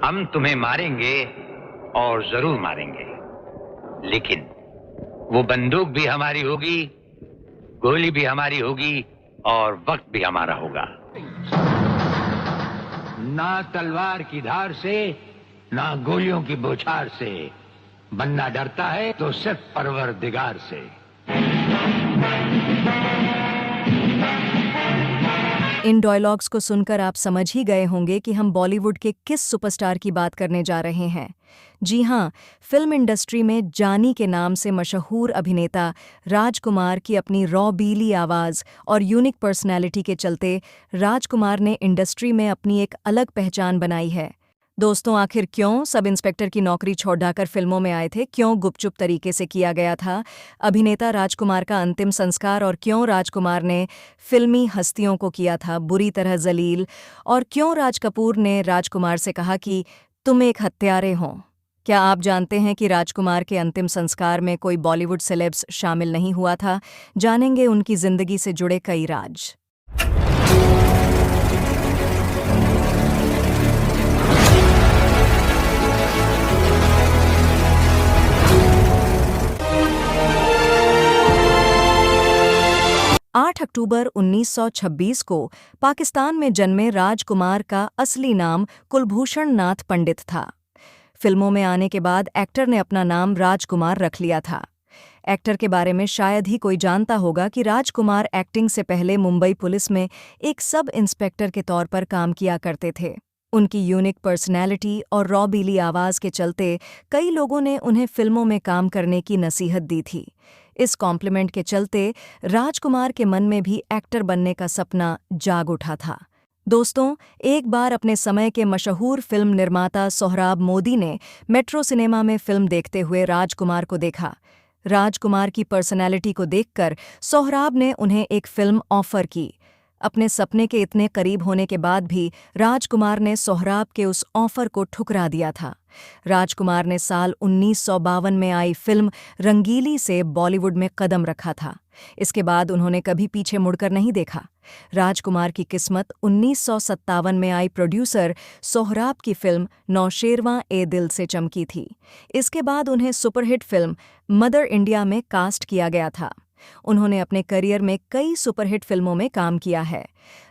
हम तुम्हें मारेंगे और जरूर मारेंगे, लेकिन वो बंदूक भी हमारी होगी, गोली भी हमारी होगी और वक्त भी हमारा होगा। ना तलवार की धार से, ना गोलियों की बौछार से। बंदा डरता है तो सिर्फ परवरदिगार से। इन डायलॉग्स को सुनकर आप समझ ही गए होंगे कि हम बॉलीवुड के किस सुपरस्टार की बात करने जा रहे हैं। जी हां, फिल्म इंडस्ट्री में जानी के नाम से मशहूर अभिनेता राजकुमार की अपनी रॉबीली आवाज़ और यूनिक पर्सनैलिटी के चलते राजकुमार ने इंडस्ट्री में अपनी एक अलग पहचान बनाई है। दोस्तों, आखिर क्यों सब इंस्पेक्टर की नौकरी छोड़कर फिल्मों में आए थे? क्यों गुपचुप तरीके से किया गया था अभिनेता राजकुमार का अंतिम संस्कार? और क्यों राजकुमार ने फिल्मी हस्तियों को किया था बुरी तरह जलील? और क्यों राज कपूर ने राजकुमार से कहा कि तुम एक हत्यारे हो? क्या आप जानते हैं कि राजकुमार के अंतिम संस्कार में कोई बॉलीवुड सेलेब्स शामिल नहीं हुआ था? जानेंगे उनकी जिंदगी से जुड़े कई राज। 8 अक्टूबर 1926 को पाकिस्तान में जन्मे राजकुमार का असली नाम कुलभूषण नाथ पंडित था। फिल्मों में आने के बाद एक्टर ने अपना नाम राजकुमार रख लिया था। एक्टर के बारे में शायद ही कोई जानता होगा कि राजकुमार एक्टिंग से पहले मुंबई पुलिस में एक सब इंस्पेक्टर के तौर पर काम किया करते थे। उनकी यूनिक पर्सनैलिटी और रॉबीली आवाज़ के चलते कई लोगों ने उन्हें फिल्मों में काम करने की नसीहत दी थी। इस कॉम्प्लीमेंट के चलते राजकुमार के मन में भी एक्टर बनने का सपना जाग उठा था। दोस्तों, एक बार अपने समय के मशहूर फिल्म निर्माता सोहराब मोदी ने मेट्रो सिनेमा में फिल्म देखते हुए राजकुमार को देखा। राजकुमार की पर्सनैलिटी को देखकर सोहराब ने उन्हें एक फिल्म ऑफर की। अपने सपने के इतने करीब होने के बाद भी राजकुमार ने सोहराब के उस ऑफर को ठुकरा दिया था। राजकुमार ने साल 1952 में आई फिल्म रंगीली से बॉलीवुड में कदम रखा था। इसके बाद उन्होंने कभी पीछे मुड़कर नहीं देखा। राजकुमार की किस्मत 1957 में आई प्रोड्यूसर सोहराब की फिल्म नौशेरवां ए दिल से चमकी थी। इसके बाद उन्हें सुपरहिट फिल्म मदर इंडिया में कास्ट किया गया था। उन्होंने अपने करियर में कई सुपरहिट फिल्मों में काम किया है।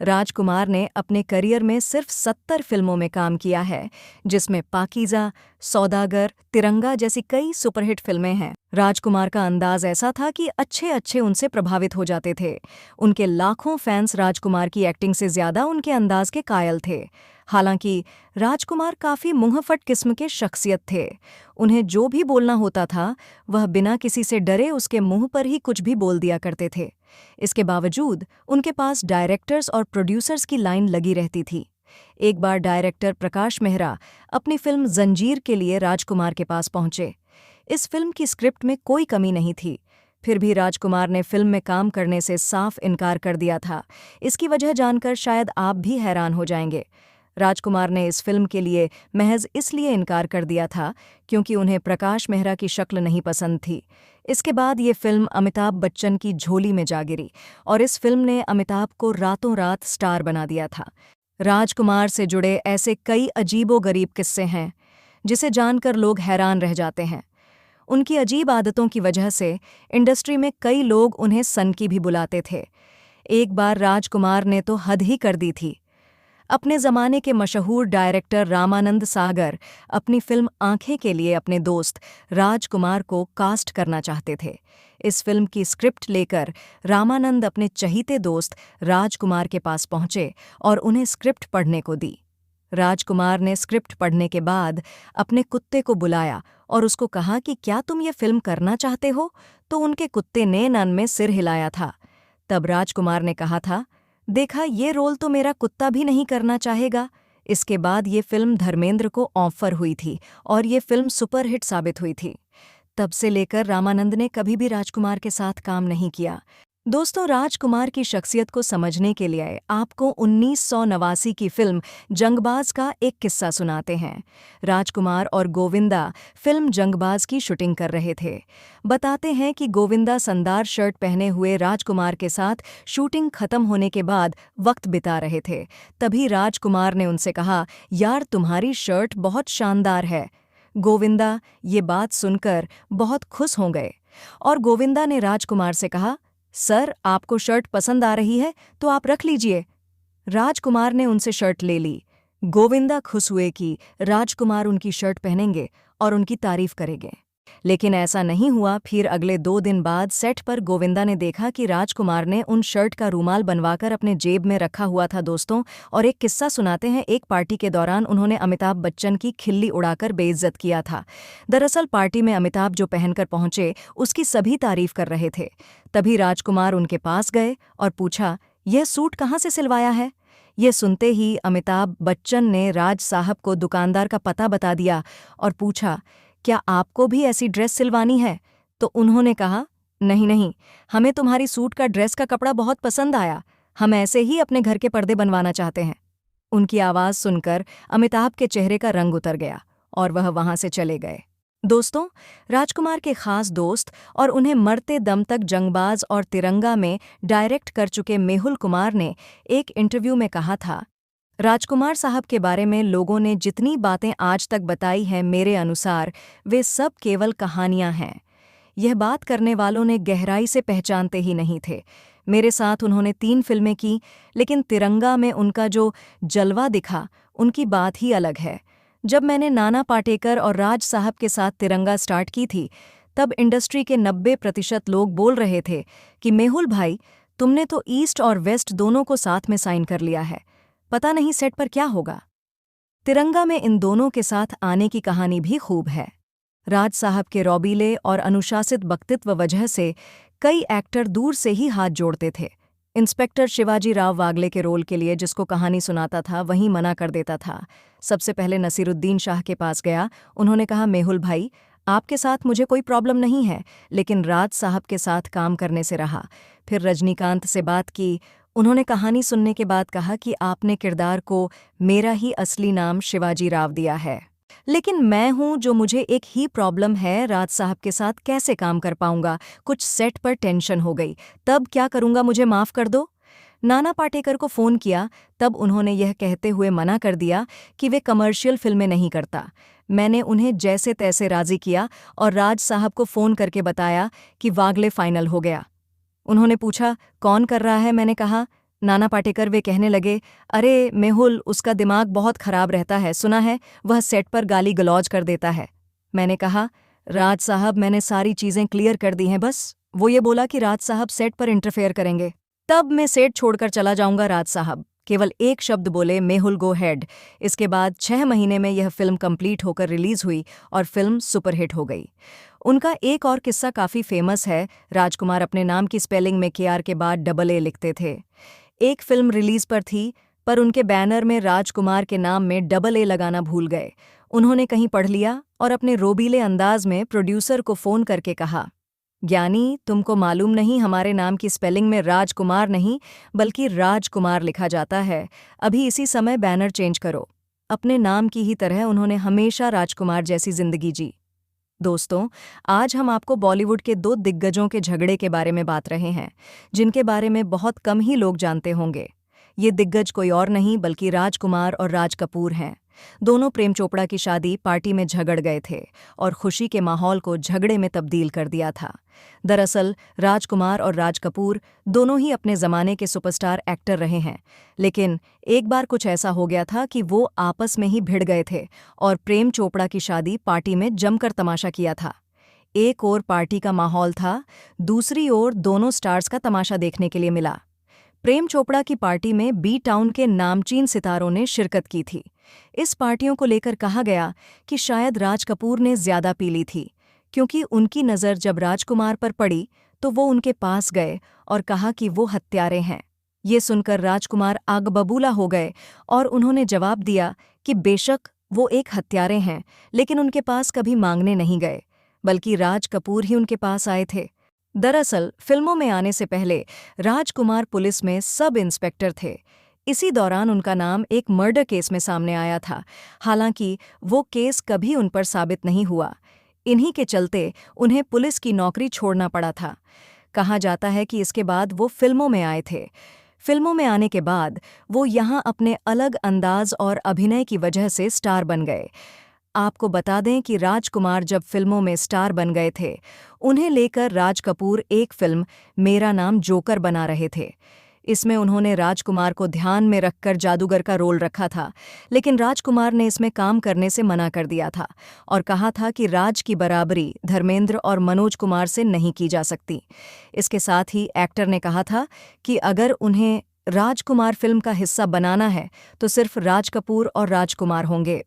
राजकुमार ने अपने करियर में सिर्फ 70 फिल्मों में काम किया है, जिसमें पाकीज़ा, सौदागर, तिरंगा जैसी कई सुपरहिट फिल्में हैं। राजकुमार का अंदाज ऐसा था कि अच्छे उनसे प्रभावित हो जाते थे। उनके लाखों फैंस राजकुमार की एक्टिंग से ज्यादा उनके अंदाज के कायल थे। हालांकि राजकुमार काफी मुंहफट किस्म के शख्सियत थे। उन्हें जो भी बोलना होता था, वह बिना किसी से डरे उसके मुंह पर ही कुछ भी बोल दिया करते थे। इसके बावजूद उनके पास डायरेक्टर्स और प्रोड्यूसर्स की लाइन लगी रहती थी। एक बार डायरेक्टर प्रकाश मेहरा अपनी फिल्म जंजीर के लिए राजकुमार के पास पहुंचे। इस फिल्म की स्क्रिप्ट में कोई कमी नहीं थी, फिर भी राजकुमार ने फिल्म में काम करने से साफ इनकार कर दिया था। इसकी वजह जानकर शायद आप भी हैरान हो जाएंगे। राजकुमार ने इस फिल्म के लिए महज इसलिए इनकार कर दिया था क्योंकि उन्हें प्रकाश मेहरा की शक्ल नहीं पसंद थी। इसके बाद ये फिल्म अमिताभ बच्चन की झोली में जा गिरी और इस फिल्म ने अमिताभ को रातों रात स्टार बना दिया था। राजकुमार से जुड़े ऐसे कई अजीबोगरीब किस्से हैं जिसे जानकर लोग हैरान रह जाते हैं। उनकी अजीब आदतों की वजह से इंडस्ट्री में कई लोग उन्हें सनकी भी बुलाते थे। एक बार राजकुमार ने तो हद ही कर दी थी। अपने ज़माने के मशहूर डायरेक्टर रामानंद सागर अपनी फिल्म आंखें के लिए अपने दोस्त राजकुमार को कास्ट करना चाहते थे। इस फिल्म की स्क्रिप्ट लेकर रामानंद अपने चहीते दोस्त राजकुमार के पास पहुंचे और उन्हें स्क्रिप्ट पढ़ने को दी। राजकुमार ने स्क्रिप्ट पढ़ने के बाद अपने कुत्ते को बुलाया और उसको कहा कि क्या तुम ये फिल्म करना चाहते हो? तो उनके कुत्ते ने नन में सिर हिलाया था। तब राजकुमार ने कहा था, देखा, ये रोल तो मेरा कुत्ता भी नहीं करना चाहेगा। इसके बाद ये फिल्म धर्मेंद्र को ऑफर हुई थी और ये फिल्म सुपरहिट साबित हुई थी। तब से लेकर रामानंद ने कभी भी राजकुमार के साथ काम नहीं किया। दोस्तों, राजकुमार की शख्सियत को समझने के लिए आपको 1989 की फिल्म जंगबाज का एक किस्सा सुनाते हैं। राजकुमार और गोविंदा फिल्म जंगबाज की शूटिंग कर रहे थे। बताते हैं कि गोविंदा संदार शर्ट पहने हुए राजकुमार के साथ शूटिंग खत्म होने के बाद वक्त बिता रहे थे। तभी राजकुमार ने उनसे कहा, यार तुम्हारी शर्ट बहुत शानदार है। गोविंदा ये बात सुनकर बहुत खुश हो गए और गोविंदा ने राजकुमार से कहा, सर आपको शर्ट पसंद आ रही है तो आप रख लीजिए। राजकुमार ने उनसे शर्ट ले ली। गोविंदा खुश हुए कि राजकुमार उनकी शर्ट पहनेंगे और उनकी तारीफ करेंगे। लेकिन ऐसा नहीं हुआ। फिर अगले 2 दिन बाद सेट पर गोविंदा ने देखा कि राजकुमार ने उन शर्ट का रूमाल बनवाकर अपने जेब में रखा हुआ था। दोस्तों, और एक किस्सा सुनाते हैं। एक पार्टी के दौरान उन्होंने अमिताभ बच्चन की खिल्ली उड़ाकर बेइज्जत किया था। दरअसल पार्टी में अमिताभ जो पहनकर पहुंचे उसकी सभी तारीफ कर रहे थे। तभी राजकुमार उनके पास गए और पूछा, यह सूट कहाँ से सिलवाया है? ये सुनते ही अमिताभ बच्चन ने राज साहब को दुकानदार का पता बता दिया और पूछा, क्या आपको भी ऐसी ड्रेस सिलवानी है? तो उन्होंने कहा, नहीं नहीं, हमें तुम्हारी सूट का ड्रेस का कपड़ा बहुत पसंद आया, हम ऐसे ही अपने घर के पर्दे बनवाना चाहते हैं। उनकी आवाज़ सुनकर अमिताभ के चेहरे का रंग उतर गया और वह वहां से चले गए। दोस्तों, राजकुमार के खास दोस्त और उन्हें मरते दम तक जंगबाज और तिरंगा में डायरेक्ट कर चुके मेहुल कुमार ने एक इंटरव्यू में कहा था, राजकुमार साहब के बारे में लोगों ने जितनी बातें आज तक बताई हैं, मेरे अनुसार वे सब केवल कहानियां हैं। यह बात करने वालों ने गहराई से पहचानते ही नहीं थे। मेरे साथ उन्होंने 3 फिल्में की, लेकिन तिरंगा में उनका जो जलवा दिखा, उनकी बात ही अलग है। जब मैंने नाना पाटेकर और राज साहब के साथ तिरंगा स्टार्ट की थी, तब इंडस्ट्री के 90% लोग बोल रहे थे कि मेहुल भाई, तुमने तो ईस्ट और वेस्ट दोनों को साथ में साइन कर लिया है, पता नहीं सेट पर क्या होगा। तिरंगा में इन दोनों के साथ आने की कहानी भी खूब है। राज साहब के रौबीले और अनुशासित वक्तित्व वजह से कई एक्टर दूर से ही हाथ जोड़ते थे। इंस्पेक्टर शिवाजी राव वागले के रोल के लिए जिसको कहानी सुनाता था वहीं मना कर देता था। सबसे पहले नसीरुद्दीन शाह के पास गया। उन्होंने कहा, मेहुल भाई, आपके साथ मुझे कोई प्रॉब्लम नहीं है, लेकिन राज साहब के साथ काम करने से रहा। फिर रजनीकांत से बात की। उन्होंने कहानी सुनने के बाद कहा कि आपने किरदार को मेरा ही असली नाम शिवाजी राव दिया है, लेकिन मैं हूं जो मुझे एक ही प्रॉब्लम है, राज साहब के साथ कैसे काम कर पाऊंगा। कुछ सेट पर टेंशन हो गई, तब क्या करूंगा, मुझे माफ कर दो। नाना पाटेकर को फ़ोन किया, तब उन्होंने यह कहते हुए मना कर दिया कि वे कमर्शियल फिल्में नहीं करता। मैंने उन्हें जैसे तैसे राज़ी किया और राज साहब को फ़ोन करके बताया कि वागले फाइनल हो गया। उन्होंने पूछा, कौन कर रहा है? मैंने कहा, नाना पाटेकर। वे कहने लगे, अरे मेहुल, उसका दिमाग बहुत खराब रहता है, सुना है वह सेट पर गाली गलौज कर देता है। मैंने कहा, राज साहब, मैंने सारी चीज़ें क्लियर कर दी हैं, बस वो ये बोला कि राज साहब सेट पर इंटरफेयर करेंगे, तब मैं सेट छोड़कर चला जाऊंगा। राज साहब केवल एक शब्द बोले, मेहुल गो हेड। इसके बाद 6 महीने में यह फिल्म कंप्लीट होकर रिलीज हुई और फिल्म सुपरहिट हो गई। उनका एक और किस्सा काफ़ी फेमस है। राजकुमार अपने नाम की स्पेलिंग में KR के बाद AA लिखते थे। एक फिल्म रिलीज पर थी, पर उनके बैनर में राजकुमार के नाम में AA लगाना भूल गए। उन्होंने कहीं पढ़ लिया और अपने रोबीले अंदाज में प्रोड्यूसर को फ़ोन करके कहा, ज्ञानी, तुमको मालूम नहीं, हमारे नाम की स्पेलिंग में राजकुमार नहीं बल्कि राजकुमार लिखा जाता है, अभी इसी समय बैनर चेंज करो। अपने नाम की ही तरह उन्होंने हमेशा राजकुमार जैसी जिंदगी जी। दोस्तों, आज हम आपको बॉलीवुड के 2 दिग्गजों के झगड़े के बारे में बात रहे हैं, जिनके बारे में बहुत कम ही लोग जानते होंगे। ये दिग्गज कोई और नहीं बल्कि राजकुमार और राज कपूर हैं। दोनों प्रेम चोपड़ा की शादी पार्टी में झगड़ गए थे और खुशी के माहौल को झगड़े में तब्दील कर दिया था। दरअसल राजकुमार और राज कपूर दोनों ही अपने ज़माने के सुपरस्टार एक्टर रहे हैं, लेकिन एक बार कुछ ऐसा हो गया था कि वो आपस में ही भिड़ गए थे और प्रेम चोपड़ा की शादी पार्टी में जमकर तमाशा किया था। एक ओर पार्टी का माहौल था, दूसरी ओर दोनों स्टार्स का तमाशा देखने के लिए मिला। प्रेम चोपड़ा की पार्टी में बी टाउन के नामचीन सितारों ने शिरकत की थी। इस पार्टियों को लेकर कहा गया कि शायद राज कपूर ने ज्यादा पी ली थी, क्योंकि उनकी नज़र जब राजकुमार पर पड़ी तो वो उनके पास गए और कहा कि वो हत्यारे हैं। ये सुनकर राजकुमार आग बबूला हो गए और उन्होंने जवाब दिया कि बेशक वो एक हत्यारे हैं, लेकिन उनके पास कभी मांगने नहीं गए, बल्कि राज कपूर ही उनके पास आए थे। दरअसल फिल्मों में आने से पहले राजकुमार पुलिस में सब इंस्पेक्टर थे। इसी दौरान उनका नाम एक मर्डर केस में सामने आया था। हालांकि वो केस कभी उन पर साबित नहीं हुआ। इन्हीं के चलते उन्हें पुलिस की नौकरी छोड़ना पड़ा था। कहा जाता है कि इसके बाद वो फिल्मों में आए थे। फिल्मों में आने के बाद वो यहाँ अपने अलग अंदाज और अभिनय की वजह से स्टार बन गए। आपको बता दें कि राजकुमार जब फिल्मों में स्टार बन गए थे, उन्हें लेकर राज कपूर एक फिल्म मेरा नाम जोकर बना रहे थे। इसमें उन्होंने राजकुमार को ध्यान में रखकर जादूगर का रोल रखा था, लेकिन राजकुमार ने इसमें काम करने से मना कर दिया था और कहा था कि राज की बराबरी धर्मेंद्र और मनोज कुमार से नहीं की जा सकती। इसके साथ ही एक्टर ने कहा था कि अगर उन्हें राजकुमार फिल्म का हिस्सा बनाना है तो सिर्फ राज कपूर और राजकुमार होंगे।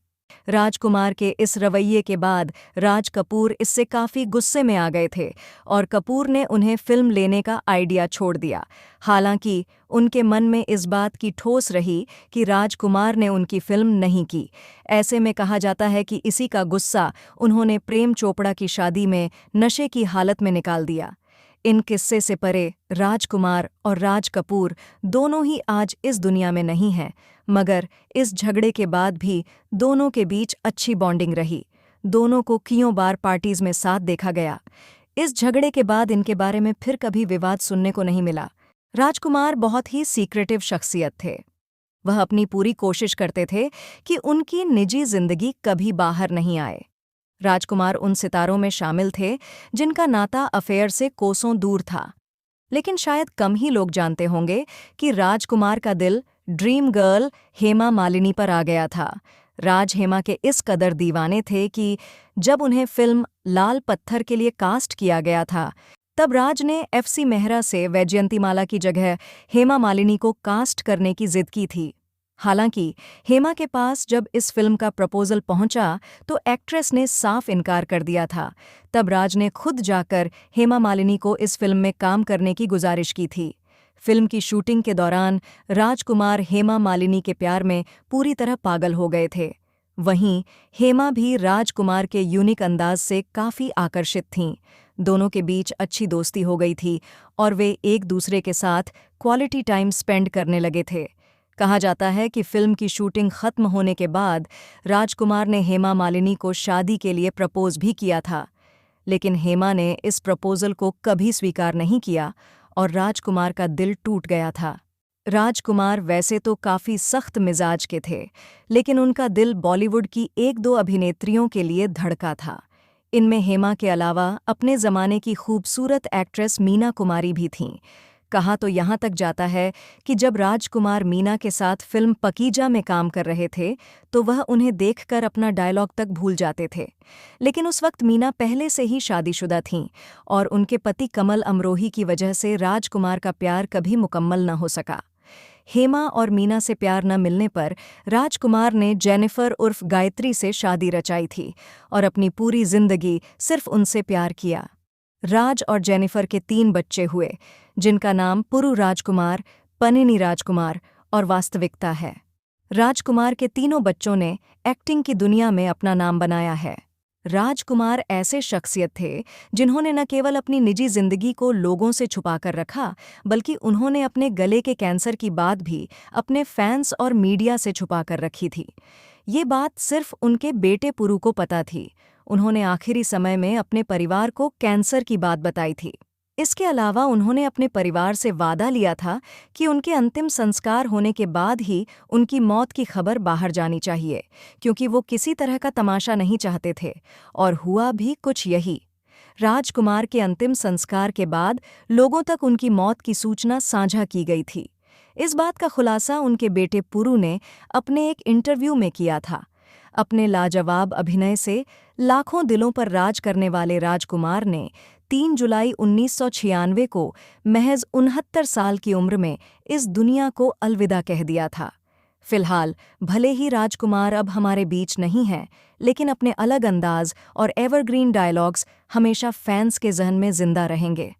राजकुमार के इस रवैये के बाद राज कपूर इससे काफी गुस्से में आ गए थे और कपूर ने उन्हें फिल्म लेने का आइडिया छोड़ दिया। हालांकि उनके मन में इस बात की ठोस रही कि राजकुमार ने उनकी फिल्म नहीं की। ऐसे में कहा जाता है कि इसी का गुस्सा उन्होंने प्रेम चोपड़ा की शादी में नशे की हालत में निकाल दिया। इन किस्से से परे राजकुमार और राज कपूर दोनों ही आज इस दुनिया में नहीं हैं, मगर इस झगड़े के बाद भी दोनों के बीच अच्छी बॉन्डिंग रही। दोनों को कियों बार पार्टीज में साथ देखा गया। इस झगड़े के बाद इनके बारे में फिर कभी विवाद सुनने को नहीं मिला। राजकुमार बहुत ही सीक्रेटिव शख्सियत थे। वह अपनी पूरी कोशिश करते थे कि उनकी निजी जिंदगी कभी बाहर नहीं आए। राजकुमार उन सितारों में शामिल थे जिनका नाता अफेयर से कोसों दूर था। लेकिन शायद कम ही लोग जानते होंगे कि राजकुमार का दिल ड्रीम गर्ल हेमा मालिनी पर आ गया था। राज हेमा के इस कदर दीवाने थे कि जब उन्हें फिल्म लाल पत्थर के लिए कास्ट किया गया था, तब राज ने FC मेहरा से वैजयंतीमाला की जगह हेमा मालिनी को कास्ट करने की जिद की थी। हालांकि हेमा के पास जब इस फिल्म का प्रपोजल पहुंचा तो एक्ट्रेस ने साफ इनकार कर दिया था। तब राज ने खुद जाकर हेमा मालिनी को इस फिल्म में काम करने की गुजारिश की थी। फिल्म की शूटिंग के दौरान राजकुमार हेमा मालिनी के प्यार में पूरी तरह पागल हो गए थे। वहीं हेमा भी राजकुमार के यूनिक अंदाज से काफ़ी आकर्षित थीं। दोनों के बीच अच्छी दोस्ती हो गई थी और वे एक दूसरे के साथ क्वालिटी टाइम स्पेंड करने लगे थे। कहा जाता है कि फिल्म की शूटिंग खत्म होने के बाद राजकुमार ने हेमा मालिनी को शादी के लिए प्रपोज भी किया था, लेकिन हेमा ने इस प्रपोजल को कभी स्वीकार नहीं किया और राजकुमार का दिल टूट गया था। राजकुमार वैसे तो काफ़ी सख्त मिजाज के थे, लेकिन उनका दिल बॉलीवुड की एक दो अभिनेत्रियों के लिए धड़का था। इनमें हेमा के अलावा अपने ज़माने की खूबसूरत एक्ट्रेस मीना कुमारी भी थीं। कहा तो यहाँ तक जाता है कि जब राजकुमार मीना के साथ फिल्म पकीजा में काम कर रहे थे तो वह उन्हें देखकर अपना डायलॉग तक भूल जाते थे। लेकिन उस वक्त मीना पहले से ही शादीशुदा थीं और उनके पति कमल अमरोही की वजह से राजकुमार का प्यार कभी मुकम्मल न हो सका। हेमा और मीना से प्यार न मिलने पर राजकुमार ने जेनिफर उर्फ गायत्री से शादी रचाई थी और अपनी पूरी जिंदगी सिर्फ उनसे प्यार किया। राज और जेनिफर के 3 बच्चे हुए, जिनका नाम पुरु राजकुमार, पनिनी राजकुमार और वास्तविकता है। राजकुमार के तीनों बच्चों ने एक्टिंग की दुनिया में अपना नाम बनाया है। राजकुमार ऐसे शख्सियत थे जिन्होंने न केवल अपनी निजी जिंदगी को लोगों से छुपाकर रखा, बल्कि उन्होंने अपने गले के कैंसर की बात भी अपने फैंस और मीडिया से छुपाकर रखी थी। ये बात सिर्फ उनके बेटे पुरु को पता थी। उन्होंने आखिरी समय में अपने परिवार को कैंसर की बात बताई थी। इसके अलावा उन्होंने अपने परिवार से वादा लिया था कि उनके अंतिम संस्कार होने के बाद ही उनकी मौत की खबर बाहर जानी चाहिए, क्योंकि वो किसी तरह का तमाशा नहीं चाहते थे, और हुआ भी कुछ यही। राजकुमार के अंतिम संस्कार के बाद लोगों तक उनकी मौत की सूचना साझा की गई थी। इस बात का खुलासा उनके बेटे पुरु ने अपने एक इंटरव्यू में किया था। अपने लाजवाब अभिनय से लाखों दिलों पर राज करने वाले राजकुमार ने 3 जुलाई 1996 को महज 69 साल की उम्र में इस दुनिया को अलविदा कह दिया था। फिलहाल भले ही राजकुमार अब हमारे बीच नहीं हैं, लेकिन अपने अलग अंदाज और एवरग्रीन डायलॉग्स हमेशा फैंस के जहन में जिंदा रहेंगे।